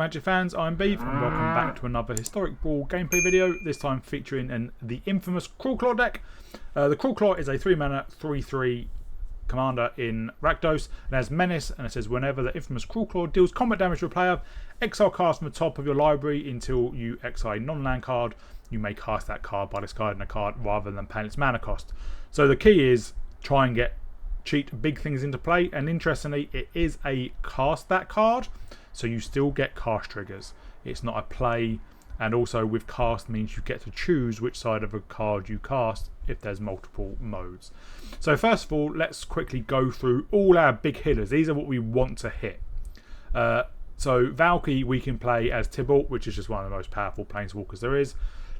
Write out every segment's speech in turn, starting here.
Magic fans, I'm Beef and welcome back to another Historic Brawl gameplay video, this time featuring the infamous Cruelclaw deck. The Cruelclaw is a 3-mana 3/3 commander in Rakdos and has Menace, and it says whenever the infamous Cruelclaw deals combat damage to a player, exile cards from the top of your library until you exile a non-land card. You may cast that card by discarding a card rather than paying its mana cost. So the key is try and get cheat big things into play, and interestingly it is a cast that card, so you still get cast triggers. It's not a play, and also with cast means you get to choose which side of a card you cast if there's multiple modes. So first of all, let's quickly go through all our big hitters. These are what we want to hit. So Valky we can play as Tybalt, which is just one of the most powerful planeswalkers there is.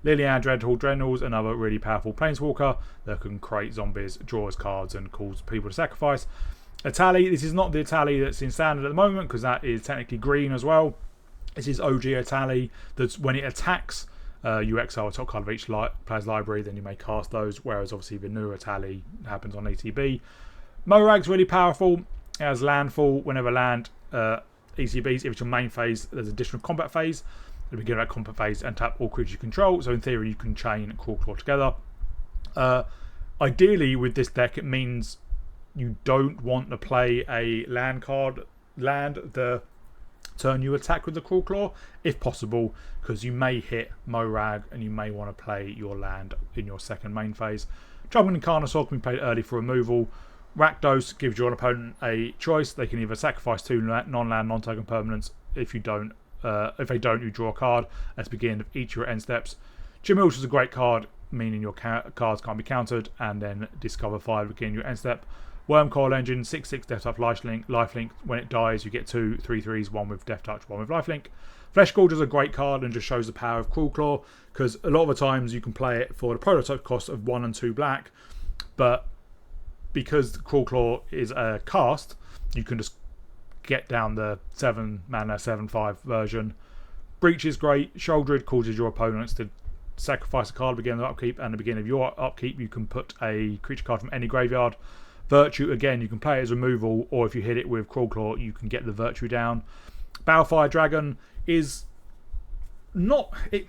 Liliana Dreadnought, another really powerful planeswalker that can create zombies, draw us cards and cause people to sacrifice. Atali, this is not the Atali that's in standard at the moment because that is technically green as well. This is OG Atali, that's when it attacks, you exile a top card of each player's library, then you may cast those, whereas obviously the new Atali happens on ETB. Morag's really powerful, it has landfall whenever land ETBs, if it's your main phase, there's additional combat phase. At the beginning of that combat phase and tap all creatures you control, so in theory you can chain Cruelclaw together. Ideally with this deck it means you don't want to play a land the turn you attack with the Cruelclaw if possible, because you may hit Morag and you may want to play your land in your second main phase. Trouble in Carnosaur can be played early for removal. Rakdos gives your opponent a choice. They can either sacrifice 2 non-land non-token permanents. If they don't, you draw a card at the beginning of each of your end steps. Tremolo is a great card, meaning your cards can't be countered, and then discover 5 at the beginning of your end step. Wormcoil Engine, 6/6 Death Touch lifelink. When it dies, you get 2 3/3s, one with Death Touch, one with lifelink. Flesh Gorge is a great card and just shows the power of Cruelclaw, because a lot of the times you can play it for the prototype cost of 1 and 2 black, but because Cruelclaw is a cast, you can just get down the 7 mana 7/5 version. Breach is great. Shouldered causes your opponents to sacrifice a card at the beginning of the upkeep, and at the beginning of your upkeep you can put a creature card from any graveyard. Virtue, again, you can play it as removal, or if you hit it with Cruelclaw you can get the Virtue down. Balefire Dragon is not it,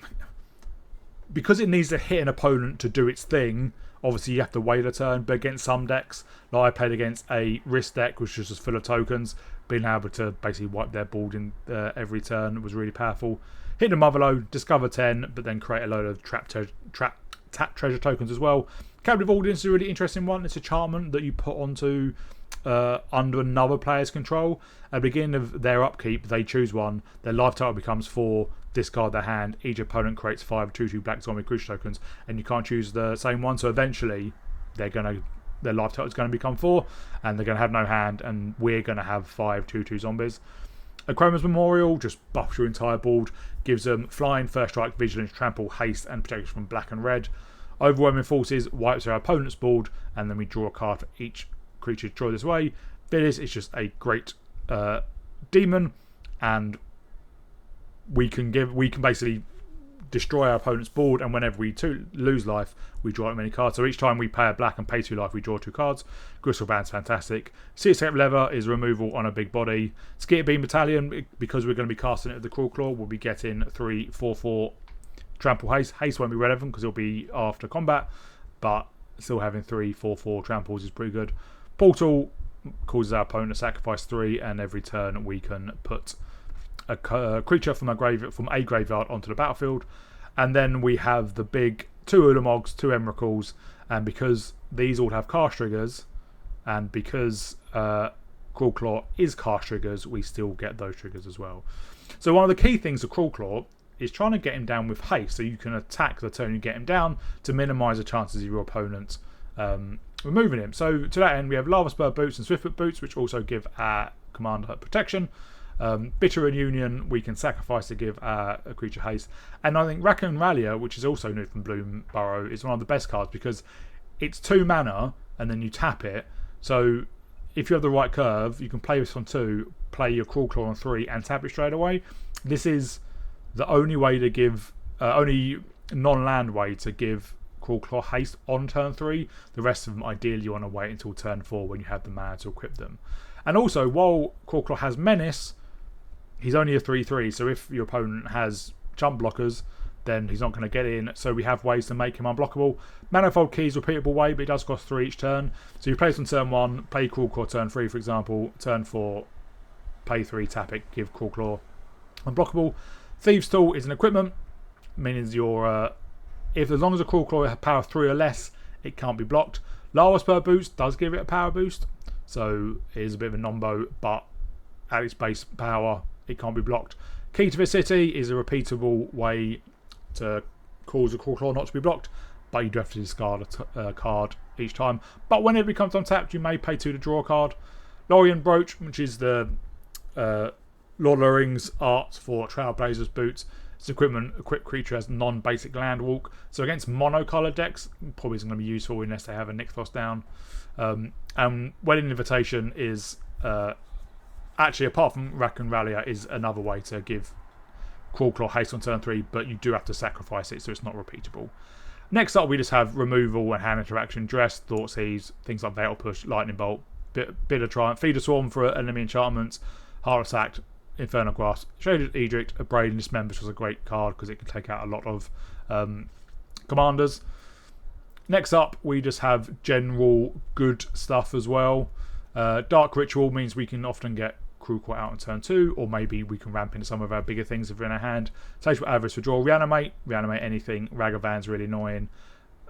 because it needs to hit an opponent to do its thing. Obviously you have to wait a turn, but against some decks, like I played against a Risk deck which was just full of tokens, being able to basically wipe their board in every turn was really powerful. Hit a Motherload, discover 10, but then create a load of tap treasure tokens as well. Captive Audience is a really interesting one. It's a enchantment that you put onto under another player's control. At the beginning of their upkeep, they choose one. Their life total becomes 4. Discard their hand. Each opponent creates 5 2/2 black zombie creature tokens, and you can't choose the same one. So eventually, their life total is going to become 4, and they're going to have no hand, and we're going to have 5 2/2 zombies. Chroma's Memorial just buffs your entire board, gives them flying, first strike, vigilance, trample, haste, and protection from black and red. Overwhelming Forces wipes our opponent's board, and then we draw a card for each creature to draw this way. Phyllis is just a great demon, and we can basically destroy our opponent's board, and whenever we lose life we draw as many cards. So each time we pay a black and pay 2 life we draw 2 cards. Gristle Band's fantastic. Searscape Lever is removal on a big body. Skitter Beam Battalion, because we're going to be casting it with the Cruelclaw, we'll be getting 3 4/4 trample haste. Haste won't be relevant because it'll be after combat, but still having 3 4/4 tramples is pretty good. Portal causes our opponent to sacrifice 3, and every turn we can put a creature from a graveyard onto the battlefield. And then we have the big 2 Ulamogs, 2 Emrakuls, and because these all have cast triggers, and because Cruelclaw is cast triggers, we still get those triggers as well. So one of the key things of Cruelclaw is trying to get him down with haste, so you can attack the turn you get him down to minimise the chances of your opponent removing him. So to that end we have Lava Spur Boots and Swiftfoot Boots, which also give our commander protection. Bitter Union we can sacrifice to give a creature haste, and I think Raccoon Rallier, which is also new from Bloom Burrow, is one of the best cards because it's 2 mana and then you tap it, so if you have the right curve you can play this on 2, play your Cruelclaw on 3 and tap it straight away. This is the only way to give only non-land way to give Cruelclaw haste on turn 3. The rest of them ideally you want to wait until turn 4 when you have the mana to equip them. And also while Cruelclaw has Menace, he's only a 3/3, so if your opponent has jump blockers, then he's not going to get in. So we have ways to make him unblockable. Manifold Key is repeatable way, but it does cost 3 each turn. So you place on turn 1, play Cruelclaw turn 3, for example. Turn 4, pay 3, tap it, give Cruelclaw unblockable. Thieves' Tool is an equipment, meaning your if as long as a Cruelclaw has power 3 or less, it can't be blocked. Lava Spur boost does give it a power boost, so it is a bit of a nombo, but at its base power, it can't be blocked. Key to the City is a repeatable way to cause a Cruelclaw not to be blocked, but you do have to discard a card each time. But when it becomes untapped, you may pay 2 to draw a card. Lorien Brooch, which is the Lord of the Rings art for Trailblazers boots. It's equipment. Equipped creature has non-basic land walk. So against mono-coloured decks, probably isn't going to be useful unless they have a Nixthos down. And Wedding Invitation is actually, apart from Rack and Rallier, is another way to give Cruelclaw haste on turn 3, but you do have to sacrifice it, so it's not repeatable. Next up, we just have removal and hand interaction, dress, Thoughtseize, things like Fatal Push, Lightning Bolt, bit of Triumph, Feeder Swarm for enemy enchantments, Heart Attack, Infernal Grasp, Shaded Edict, a Braid and Dismember, which was a great card because it can take out a lot of commanders. Next up, we just have general good stuff as well. Dark Ritual means we can often get Cruelclaw out on turn 2, or maybe we can ramp into some of our bigger things if we're in our hand. Sage Avarice for draw. Reanimate anything. Ragavan's really annoying.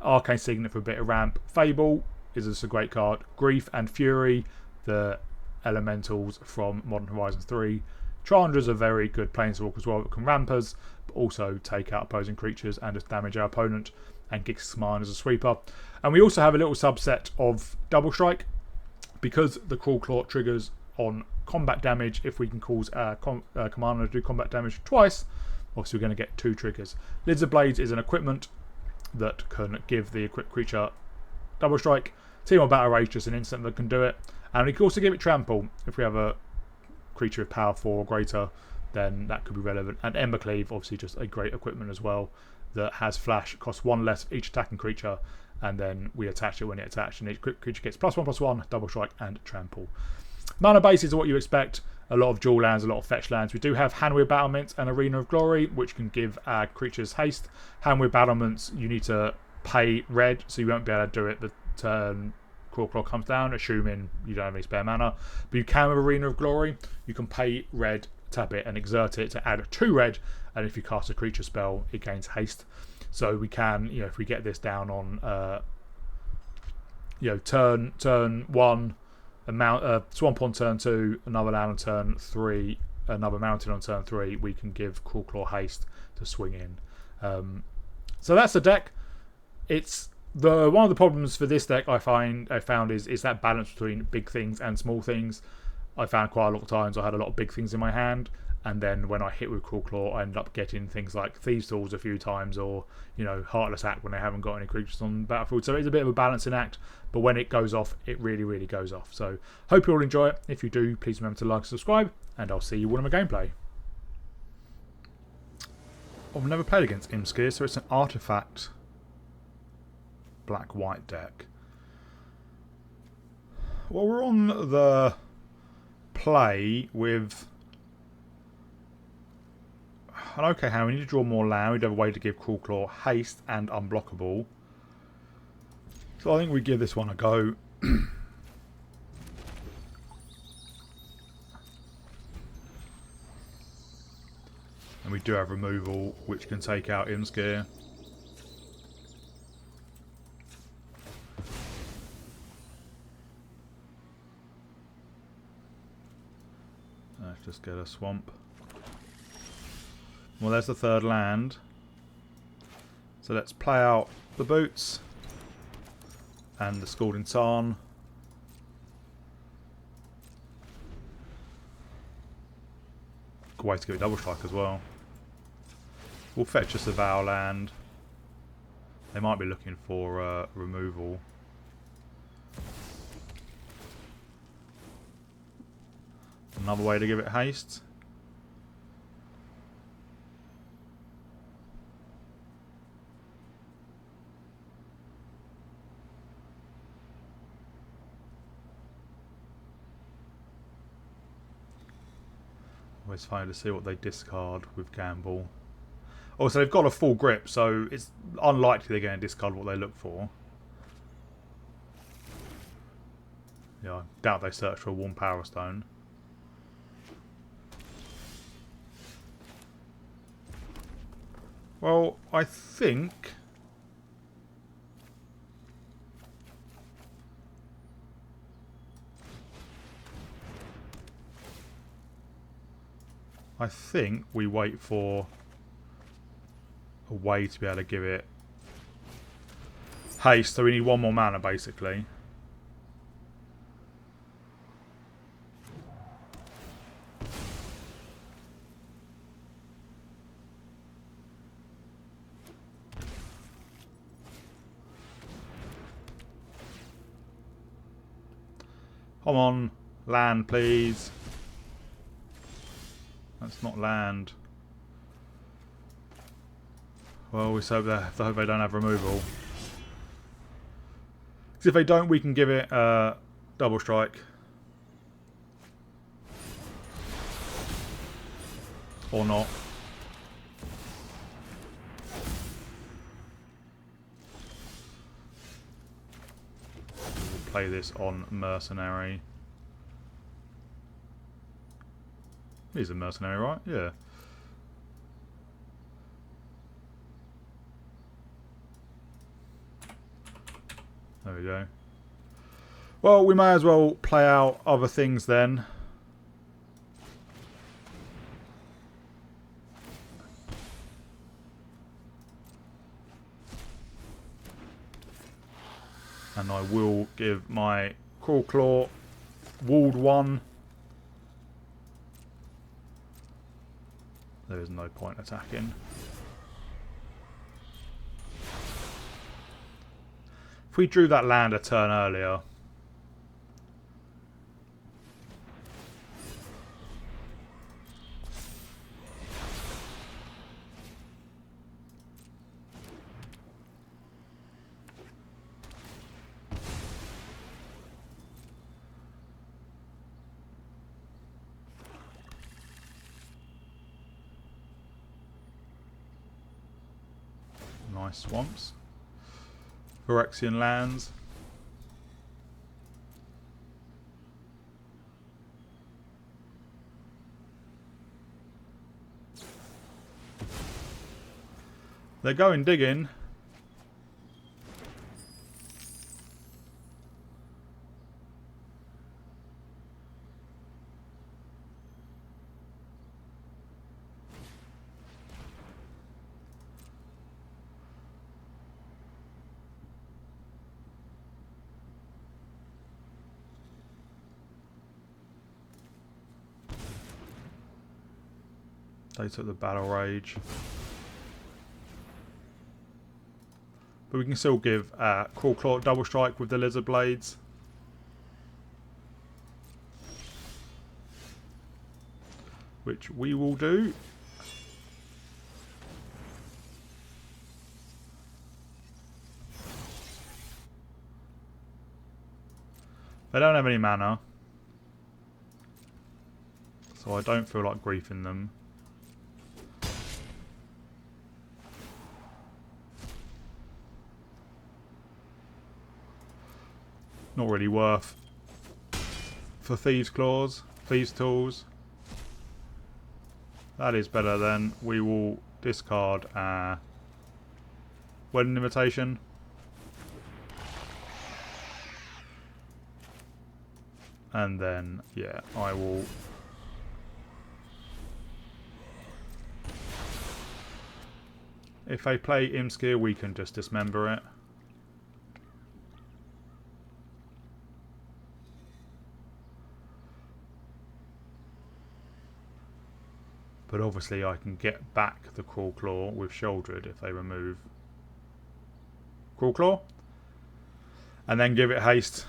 Arcane Signet for a bit of ramp. Fable is just a great card. Grief and Fury, the elementals from Modern Horizons 3. Chandra's a very good planeswalker as well that can ramp us, but also take out opposing creatures and just damage our opponent. And Gix's Mine as a sweeper. And we also have a little subset of Double Strike, because the Cruelclaw triggers on combat damage. If we can cause our commander to do combat damage twice, obviously we're going to get 2 triggers. Lids of Blades is an equipment that can give the equipped creature Double Strike. Team or Battle Rage, just an instant that can do it. And we can also give it Trample. If we have a creature with power 4 or greater, then that could be relevant. And Embercleave, obviously just a great equipment as well, that has flash, costs 1 less for each attacking creature, and then we attach it when it attached, and each creature gets +1/+1, Double Strike, and Trample. Mana bases are what you expect. A lot of dual lands, a lot of fetch lands. We do have Handweir Battlements and Arena of Glory, which can give our creatures haste. Handweir Battlements, you need to pay red, so you won't be able to do it the turn Cruelclaw comes down, assuming you don't have any spare mana. But you can with Arena of Glory. You can pay red, tap it, and exert it to add 2 red, and if you cast a creature spell, it gains haste. So we can, if we get this down on, turn 1, a Swamp on turn 2, another land on turn 3, another Mountain on turn 3, we can give Cruelclaw haste to swing in. So that's the deck. It's one of the problems for this deck I found is that balance between big things and small things. I found quite a lot of times I had a lot of big things in my hand, and then when I hit with Cruelclaw, I ended up getting things like Thieves' Tools a few times, or Heartless Act when they haven't got any creatures on the battlefield. So it's a bit of a balancing act, but when it goes off, it really, really goes off. So hope you all enjoy it. If you do, please remember to like and subscribe, and I'll see you all in my gameplay. I've never played against Imskir, so it's an artifact black-white deck. Well, we're on the play with an okay hand. We need to draw more land. We'd have a way to give Cruelclaw haste and unblockable. So I think we give this one a go. And we do have removal, which can take out Imskir. Let's just get a swamp. Well, there's the third land. So let's play out the boots and the Scalding Tarn. Good way to give it Double Strike as well. We'll fetch us a Vow land. They might be looking for removal. Another way to give it haste. Always funny to see what they discard with Gamble. Also, they've got a full grip, so it's unlikely they're going to discard what they look for. Yeah, I doubt they search for a Warm Power Stone. Well, I think... we wait for a way to be able to give it haste, so we need one more mana basically. Come on, land please. That's not land. Well, we hope they don't have removal. Because if they don't, we can give it double strike. Or not. We'll play this on Mercenary. He's a mercenary, right? Yeah. There we go. Well, we may as well play out other things then. And I will give my Cruelclaw walled one. There is no point attacking. If we drew that land a turn earlier... Nice swamps. Phyrexian lands. They're going digging. They took the Battle Rage. But we can still give Cruelclaw double strike with the Lizard Blades. Which we will do. They don't have any mana. So I don't feel like griefing them. Not really worth for Thieves' Claws, Thieves' Tools. That is better then. We will discard our Wedding Invitation. And then, yeah, I will... If they play Imskir, we can just dismember it. But obviously I can get back the Cruelclaw with Sheoldred if they remove Cruelclaw. And then give it haste.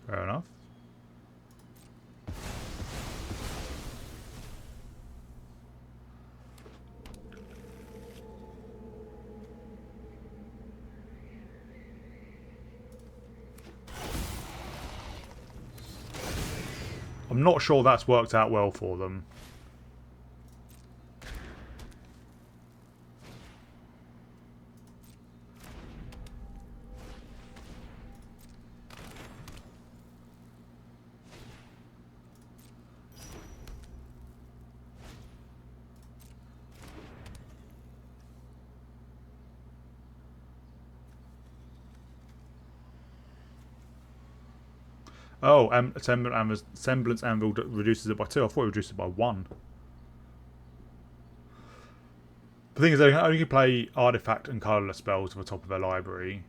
Fair enough. I'm not sure that's worked out well for them. Oh, Semblance Anvil reduces it by 2. I thought it reduced it by 1. The thing is, they only can play artifact and colourless spells at the top of their library,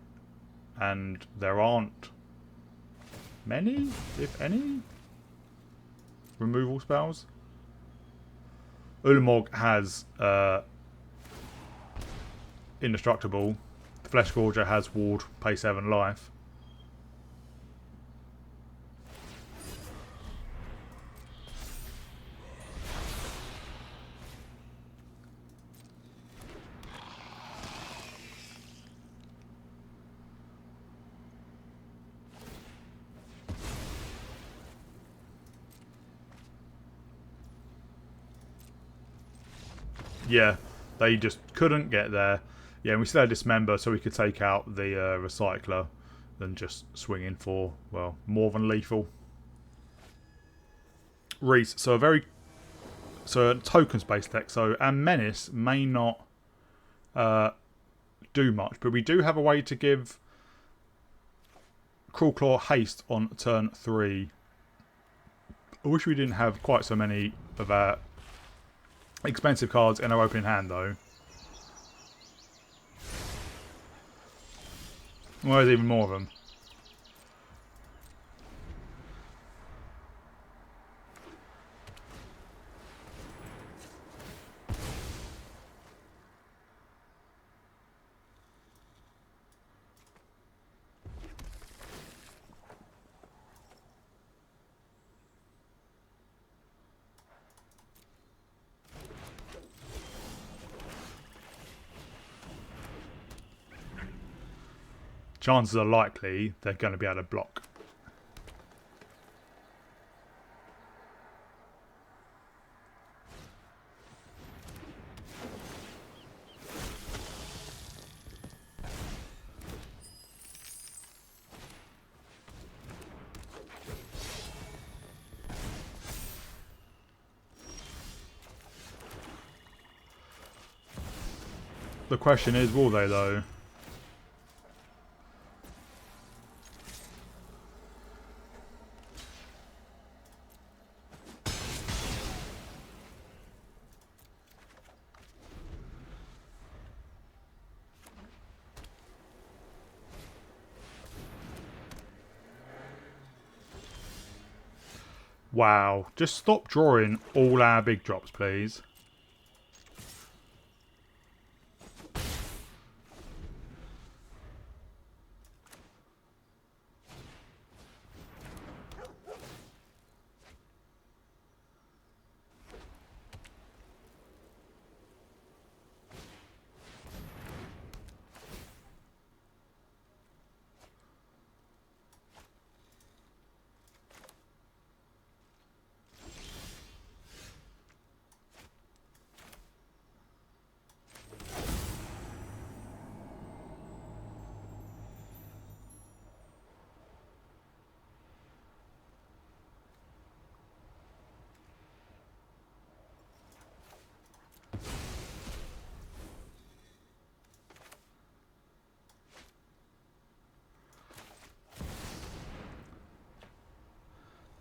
and there aren't many, if any, removal spells. Ulamog has Indestructible. The Flesh Gorger has Ward, pay 7 life. Yeah, they just couldn't get there. Yeah, and we still had Dismember, so we could take out the Recycler than just swing in for, well, more than lethal. Reese, so a tokens-based deck. So, and Menace may not do much, but we do have a way to give Cruelclaw haste on turn 3. I wish we didn't have quite so many of our expensive cards in our opening hand, though. Well, there's even more of them. Chances are likely they're going to be able to block. The question is, will they though? Wow. Just stop drawing all our big drops, please.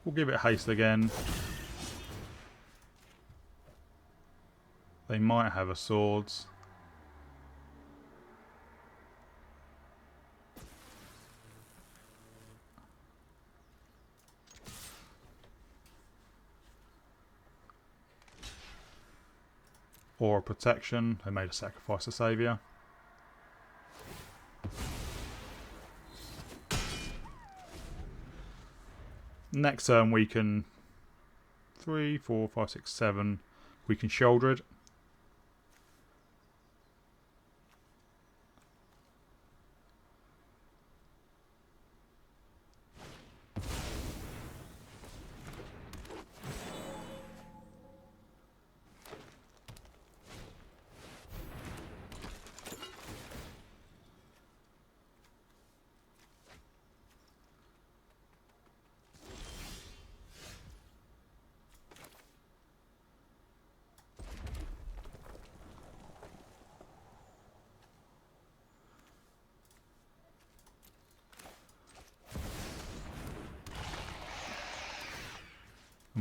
We'll give it haste again. They might have a swords. Or a protection. They made a sacrifice to Saviour. Next turn we can 3, 4, 5, 6, 7. We can shoulder it.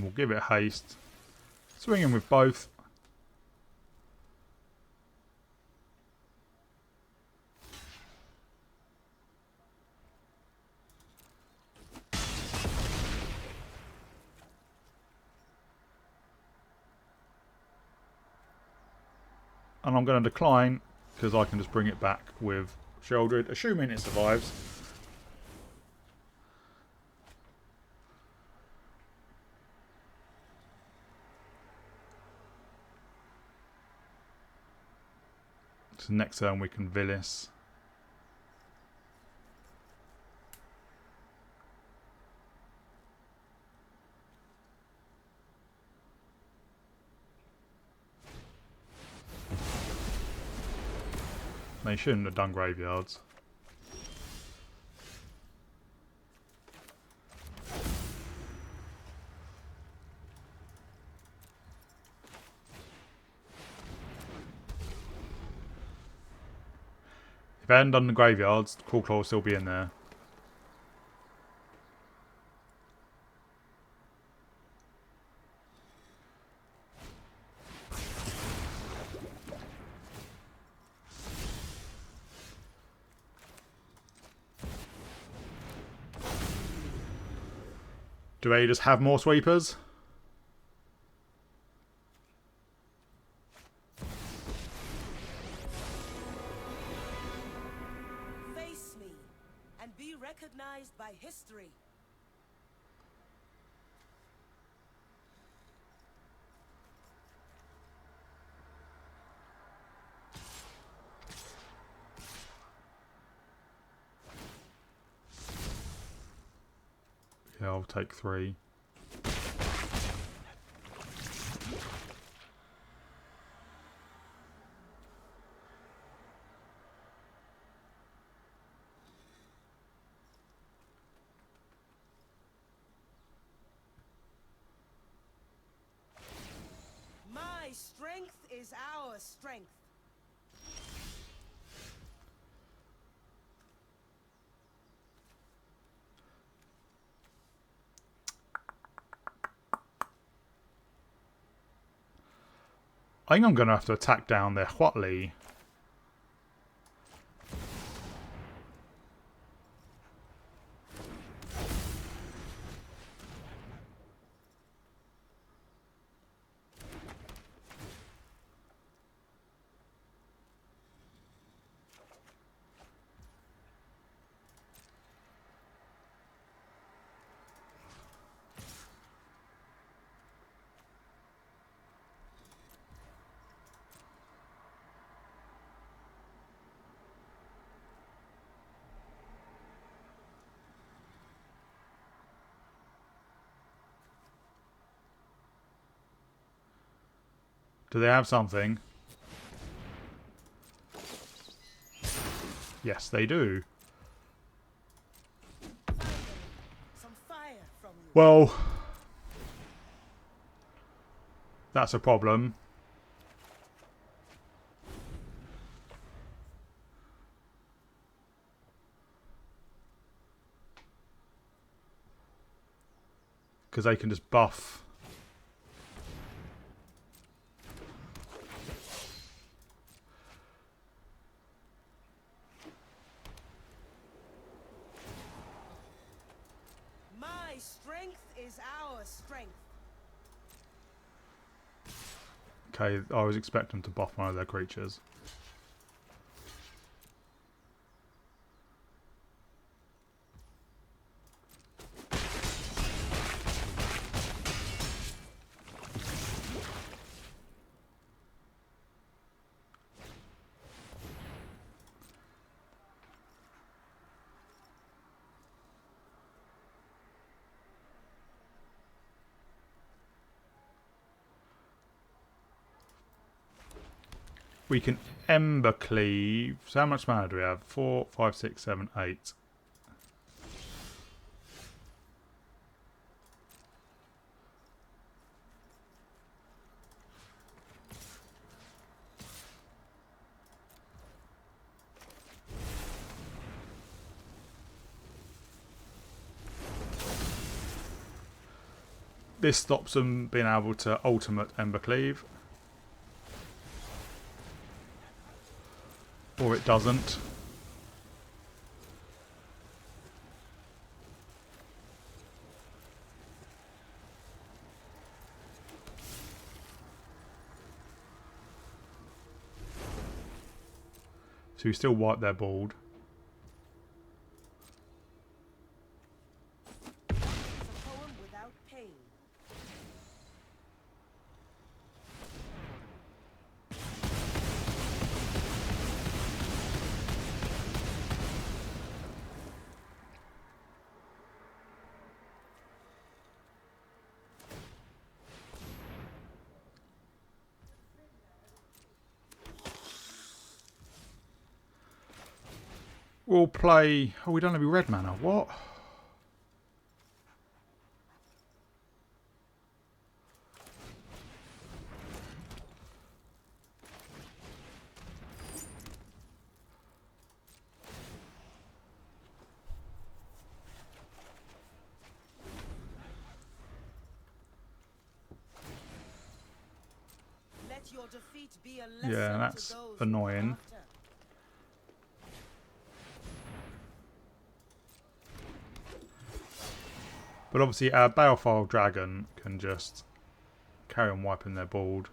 we'll give it haste. Swing in with both. And I'm going to decline because I can just bring it back with Sheldred, assuming it survives. So next turn we can Villis. They shouldn't have done graveyards. If I hadn't done the graveyards, the Cruelclaw will still be in there. Do they just have more sweepers? Face me and be recognized by history. Yeah, I'll take 3. My strength is our strength. I think I'm going to have to attack down their Huatley. Do they have something? Yes, they do. Some fire from you. Well, that's a problem. Because they can just buff. My strength is our strength. Okay, I was expecting to buff one of their creatures. We can Ember Cleave. So how much mana do we have? 4, 5, 6, 7, 8. This stops them being able to ultimate Ember Cleave. Or it doesn't. So you still wipe their board. It's a poem without pain. We'll play... Oh, we don't have any red mana. What? Let your defeat be a lesson Yeah, to that's those who annoying. are after. But obviously our Balefile Dragon can just carry on wiping their board.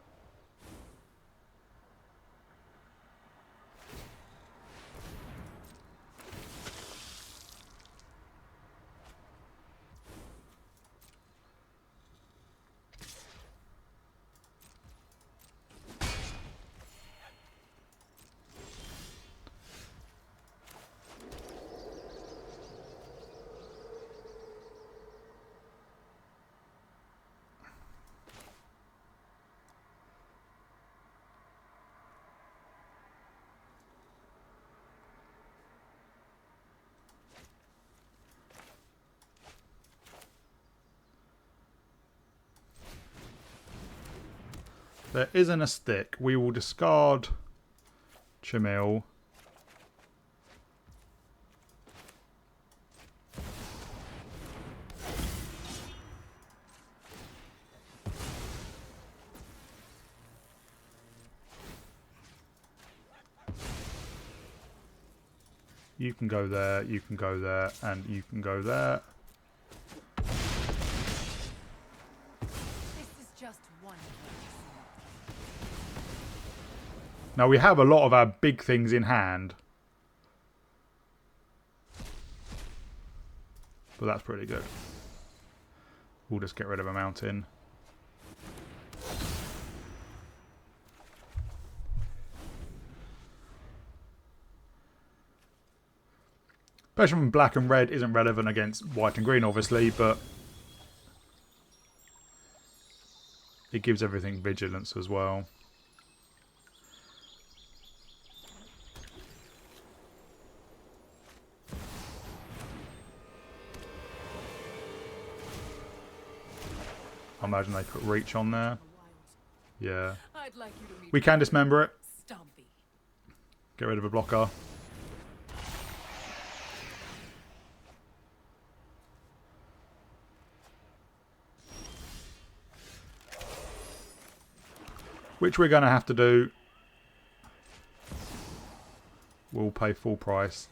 There isn't a stick. We will discard Tremolo. You can go there, you can go there, and you can go there. This is just one place. Now we have a lot of our big things in hand. But that's pretty good. We'll just get rid of a mountain. Especially when black and red isn't relevant against white and green, obviously, but it gives everything vigilance as well. I imagine they put reach on there. Yeah. I'd like you to meet We can dismember it. Stompy. Get rid of a blocker. Which we're going to have to do. We'll pay full price.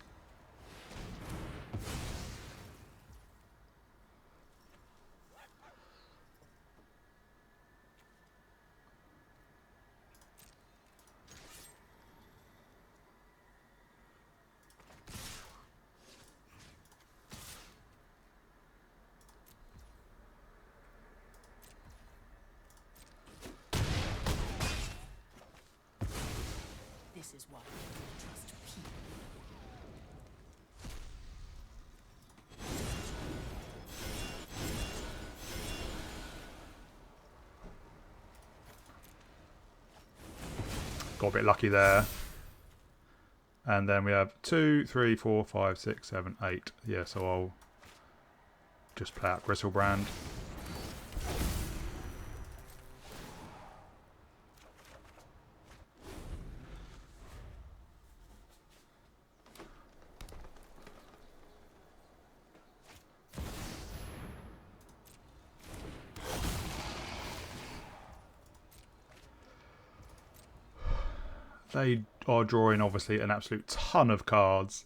This is why I trust people. Got a bit lucky there. And then we have 2, 3, 4, 5, 6, 7, 8. Yeah, so I'll just play out Gristlebrand. They are drawing, obviously, an absolute ton of cards.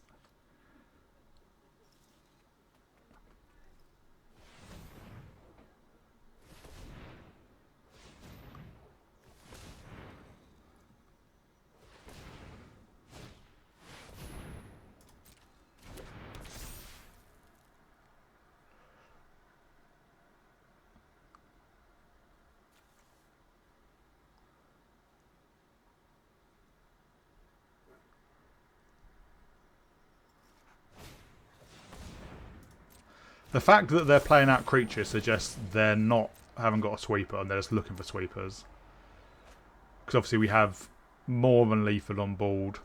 The fact that they're playing out creatures suggests they're not haven't got a sweeper and they're just looking for sweepers. Because obviously we have more than lethal on board.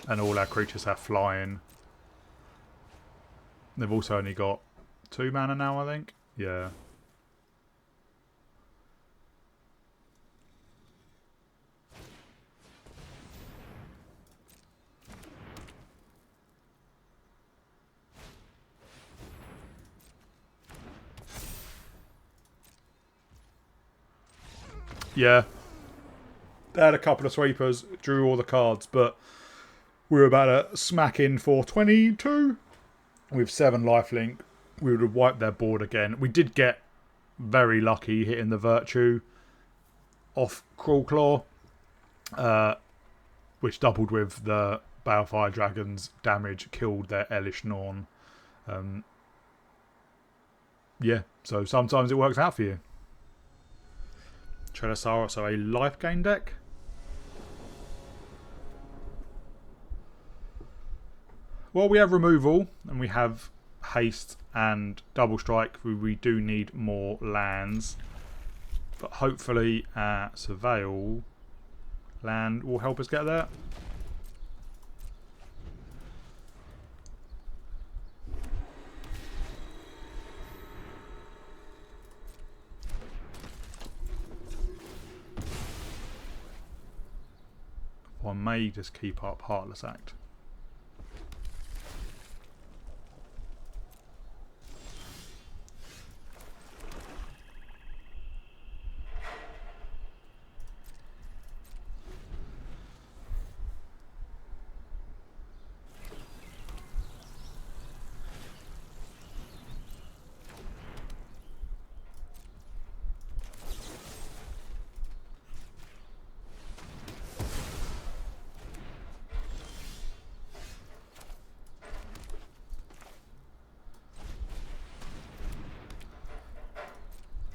And all our creatures have flying. They've also only got 2 mana now, I think. Yeah. Yeah. They had a couple of sweepers, drew all the cards, but we were about to smack in for 22 with 7 lifelink. We would have wiped their board again. We did get very lucky hitting the Virtue off Cruelclaw, which doubled with the Balefire Dragon's damage, killed their Elish Norn. Yeah, so sometimes it works out for you. Trelasara, so a life gain deck. Well, we have removal and we have haste and double strike. We do need more lands, but hopefully Surveil land will help us get there. I may just keep up Heartless Act.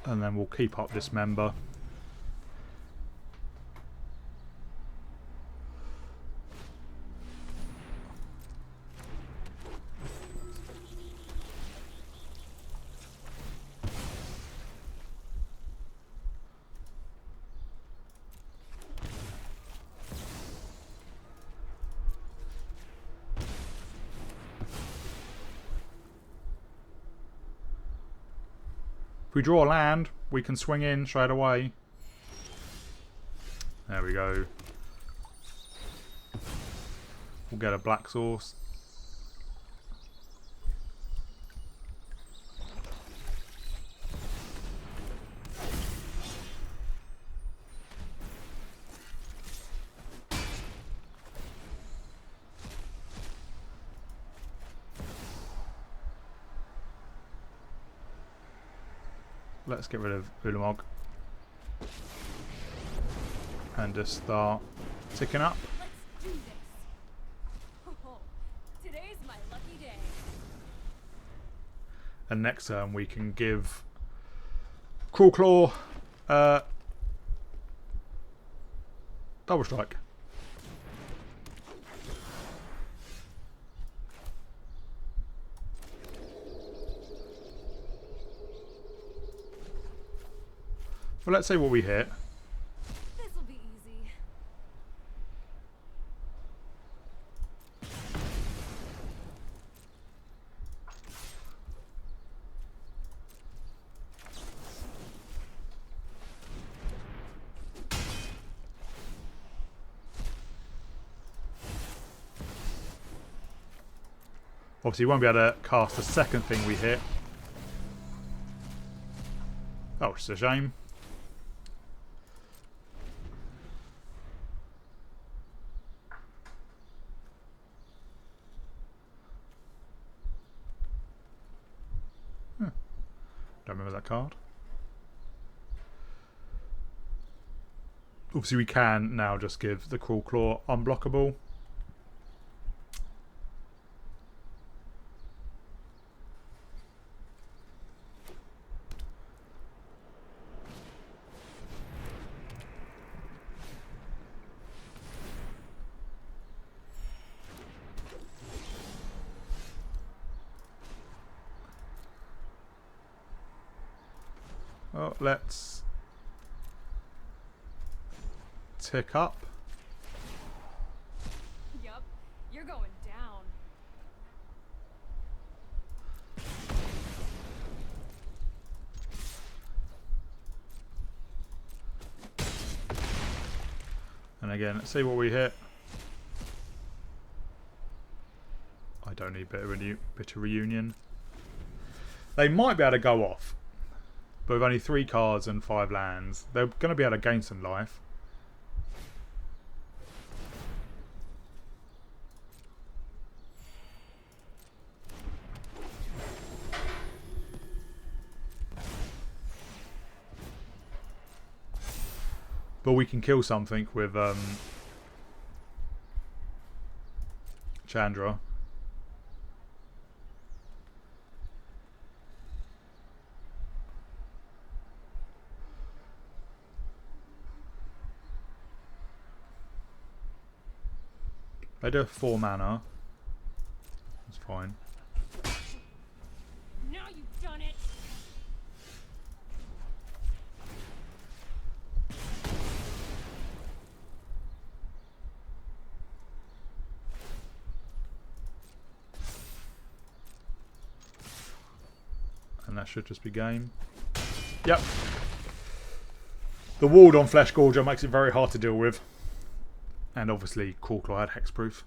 And then we'll keep up this member. If we draw a land, we can swing in straight away. There we go. We'll get a black source. Let's get rid of Ulamog and just start ticking up. Let's do this. Oh, today's my lucky day. And next turn we can give Cruelclaw double strike. Well, let's see what we hit. This'll be easy. Obviously, you won't be able to cast the second thing we hit. Oh, it's a shame. Don't remember that card. Obviously, we can now just give the Cruelclaw unblockable. Well, let's tick up. Yup, you're going down. And again, let's see what we hit. I don't need bit of reunion. They might be able to go off. But with only 3 cards and 5 lands, they're going to be able to gain some life. But we can kill something with Chandra. They do have 4 mana. That's fine. Now you've done it. And that should just be game. Yep. The ward on Flesh Gorger makes it very hard to deal with. And obviously, Cruelclaw had hexproof.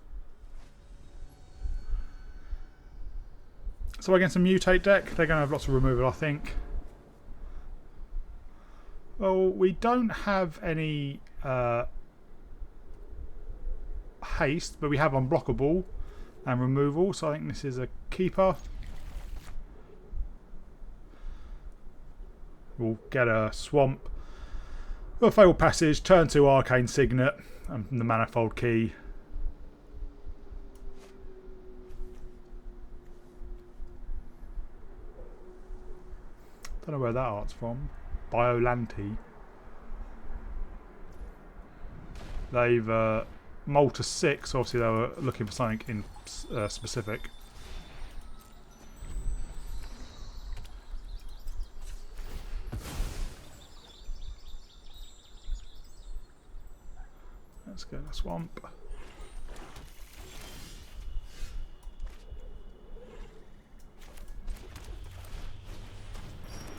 So against a mutate deck, they're going to have lots of removal, I think. Well, we don't have any haste, but we have unblockable and removal, so I think this is a keeper. We'll get a swamp. A Fatal Passage, turn 2 Arcane Signet, and the Manifold Key. Don't know where that art's from. Biollante. They've mulled to 6, obviously they were looking for something in specific. Let's get a swamp.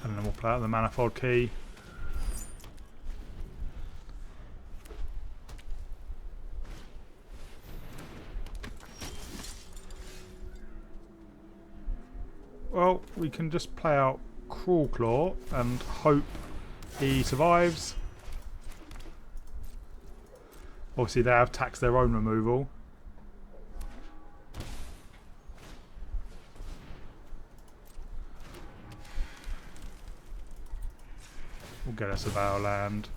And then we'll play out the Manifold Key. Well, we can just play out Cruelclaw and hope he survives. Obviously they have taxed their own removal. We'll get us a Vow land.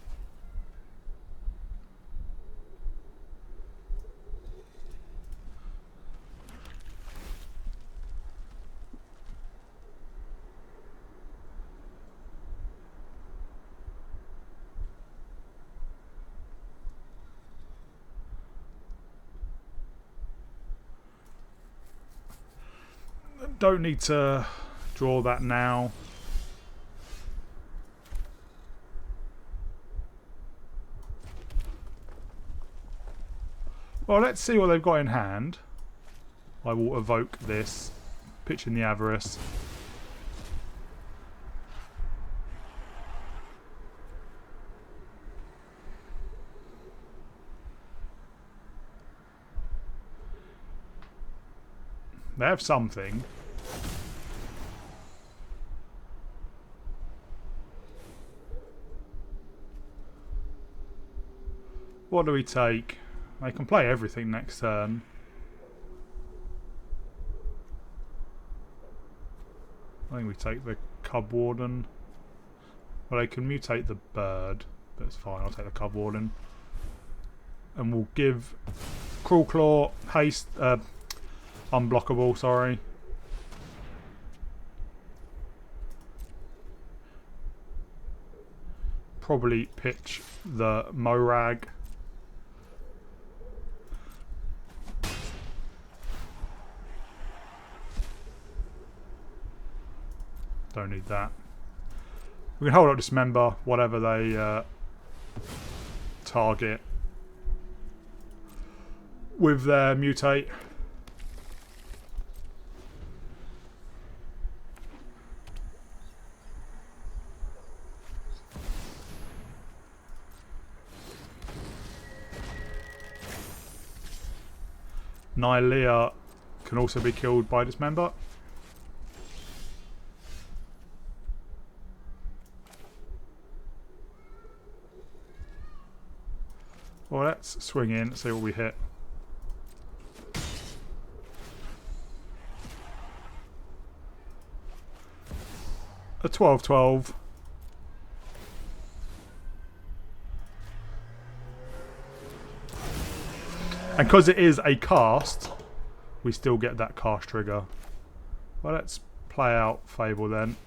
Don't need to draw that now. Well, let's see what they've got in hand. I will evoke this, pitch in the Avarice. They have something. What do we take? They can play everything next turn. I think we take the Cub Warden. Well, they can mutate the bird, but it's fine. I'll take the Cub Warden. And we'll give Cruelclaw haste, unblockable, sorry. Probably pitch the Morag. Don't need that. We can hold up Dismember, whatever they target with their mutate. Nylea can also be killed by Dismember. Well, let's swing in, see what we hit. A 12-12. And because it is a cast, we still get that cast trigger. Well, let's play out Fable then.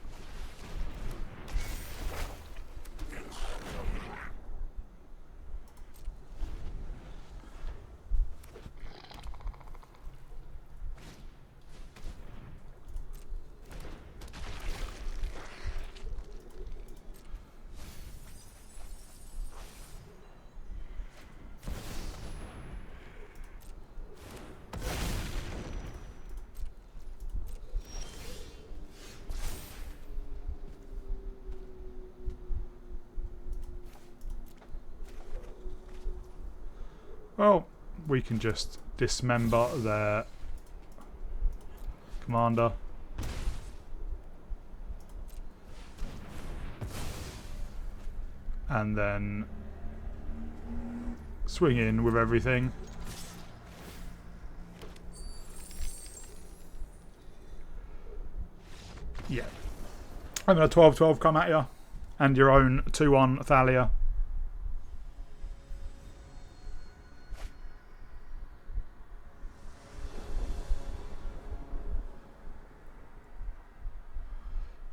Well, we can just dismember their commander. And then swing in with everything. Yeah. I'm going to 12-12 come at you. And your own 2-1 Thalia.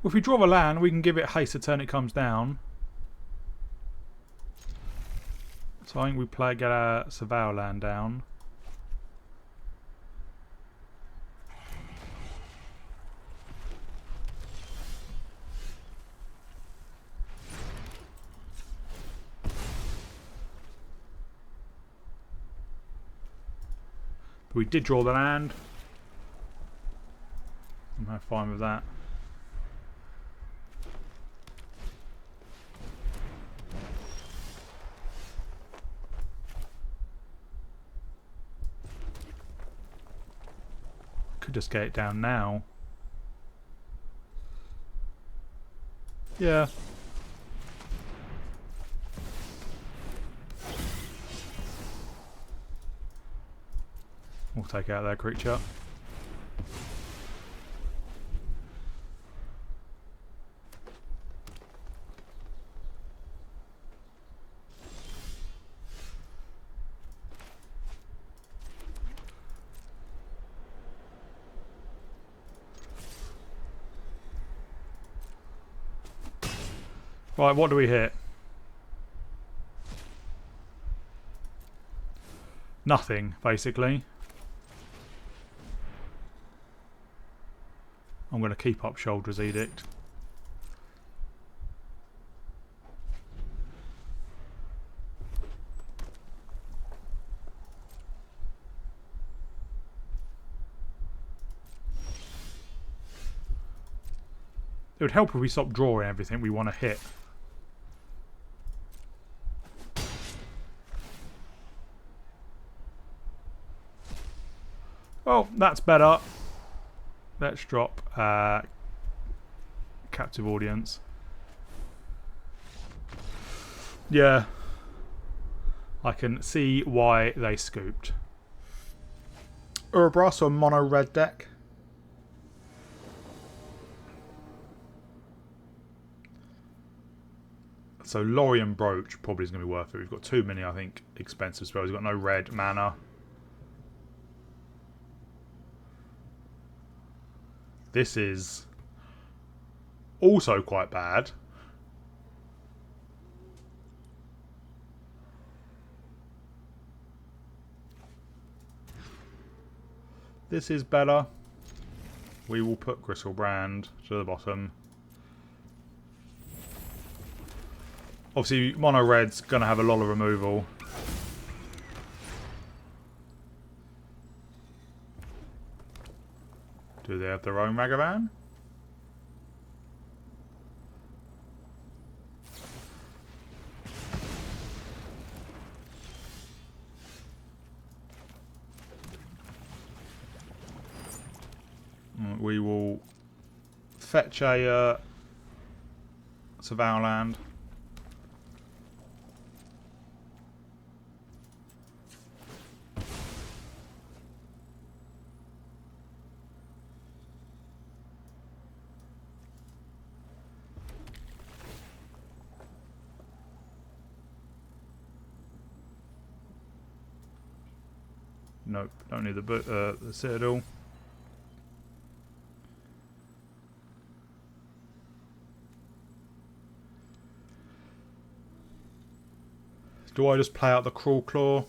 If we draw a land, we can give it haste the turn it comes down. So I think we get a Surveyor land down. But we did draw the land. I'm fine with that. Could just get it down now. Yeah. We'll take out that creature. Right, what do we hit? Nothing, basically. I'm going to keep up Shoulder's Edict. It would help if we stop drawing everything we want to hit. Well, that's better. let's drop captive audience. Yeah, I can see why they scooped. Urabras or mono red deck. So Lorien Brooch probably is going to be worth it. We've got too many, I think, expensive spells. We've got no red mana. This is also quite bad. This is better. We will put Gristlebrand to the bottom. Obviously, mono red's going to have a lot of removal. Do they have their own Ragavan? We will fetch a Savannah land. Nope, don't need the Citadel. Do I just play out the Cruelclaw?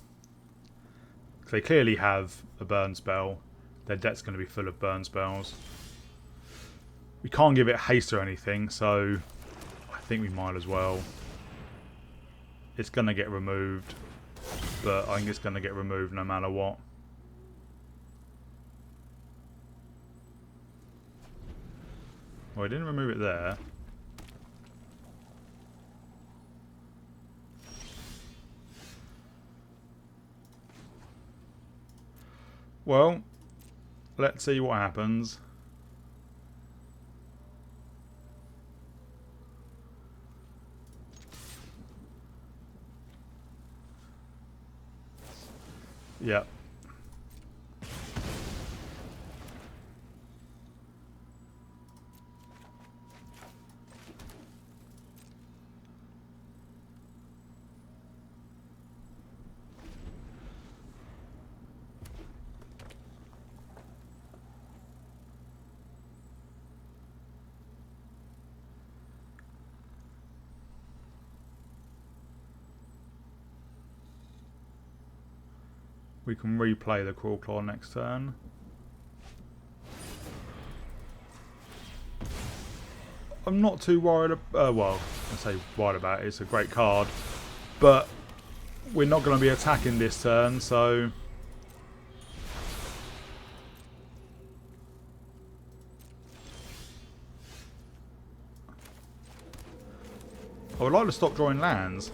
They clearly have a burn spell. Their deck's going to be full of burn spells. We can't give it haste or anything, so I think we might as well. It's going to get removed, but I think it's going to get removed no matter what. Well, I didn't remove it there. Well, let's see what happens. Yep. We can replay the Cruelclaw next turn. I'm not too worried. Well, I say worried about it. It's a great card, but we're not going to be attacking this turn, so I would like to stop drawing lands.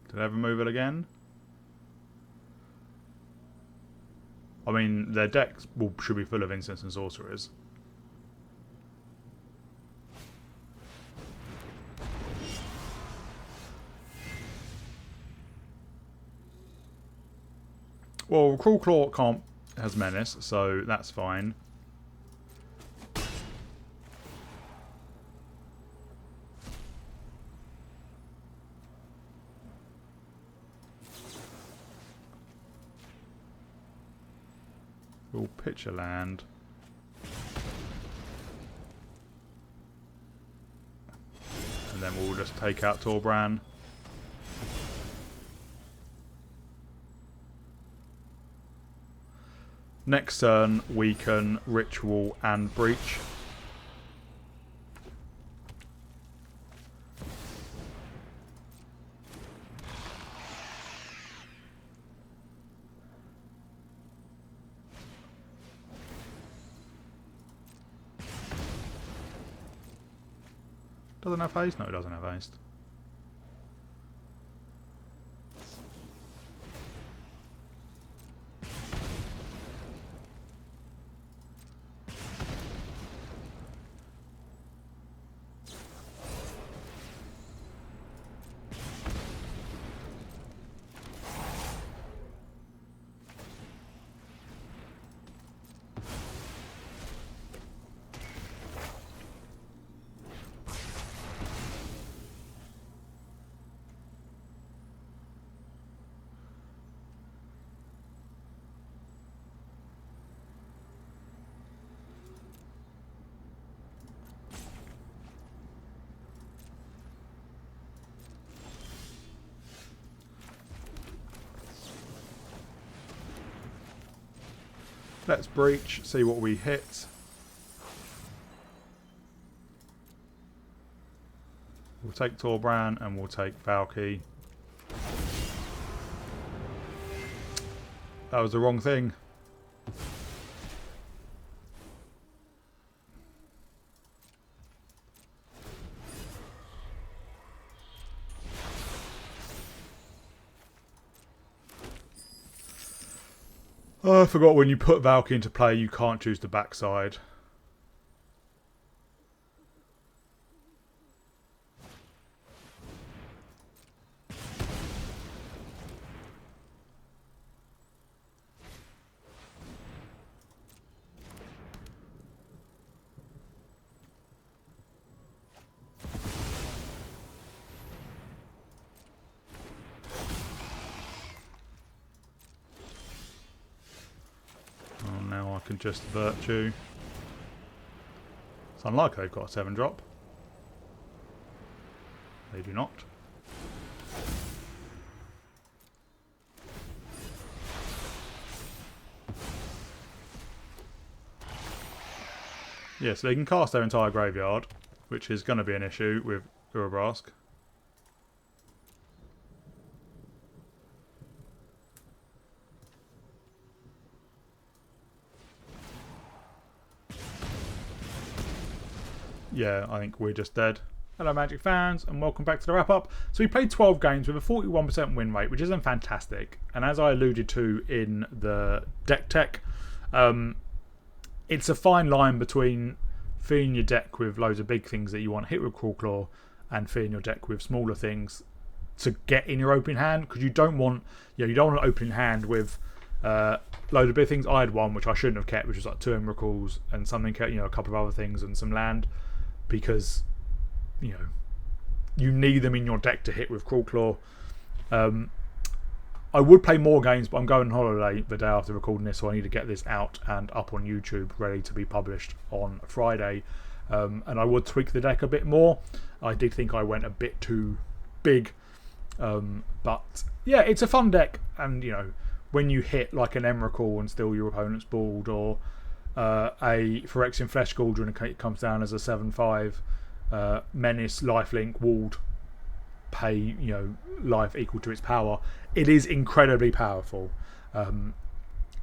Did I ever move it again? I mean, their decks should be full of instants and sorcerers. Well, Cruelclaw has Menace, so that's fine. We'll pitch a land. And then we'll just take out Torbran. Next turn we can Ritual and Breach. Doesn't have haste? No, it doesn't have haste. Let's breach, see what we hit. We'll take Torbran and we'll take Valky. That was the wrong thing. Oh, I forgot when you put Valky into play, you can't choose the backside. Now I can just Virtue. It's unlikely they've got a 7-drop. They do not. Yeah, so they can cast their entire graveyard, which is going to be an issue with Urabrask. Yeah, I think we're just dead. Hello Magic fans and welcome back to the wrap up. So we played 12 games with a 41% win rate, which isn't fantastic. And as I alluded to in the deck tech, it's a fine line between filling your deck with loads of big things that you want to hit with Cruelclaw and filling your deck with smaller things to get in your opening hand, because you don't want you don't want an opening hand with loads of big things. I had one which I shouldn't have kept, which was like 2 Miracles and something, a couple of other things and some land, because you need them in your deck to hit with Cruelclaw. I would play more games, but I'm going on holiday the day after recording this, so I need to get this out and up on YouTube ready to be published on Friday. And I would tweak the deck a bit more. I did think I went a bit too big, but yeah, it's a fun deck. And when you hit like an Emrakul and steal your opponent's board, or a Phyrexian Flesh Cauldron and it comes down as a 7/5 menace, lifelink, walled, pay life equal to its power, it is incredibly powerful.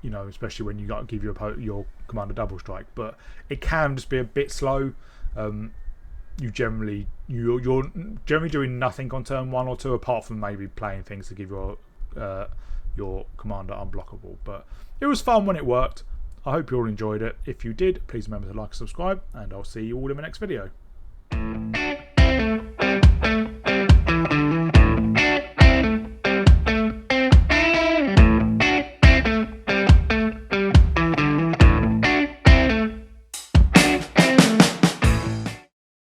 Especially when you got to give your commander double strike, but it can just be a bit slow. You're generally doing nothing on turn 1 or 2 apart from maybe playing things to give your commander unblockable. But it was fun when it worked. I hope you all enjoyed it. If you did, please remember to like and subscribe, and I'll see you all in the next video.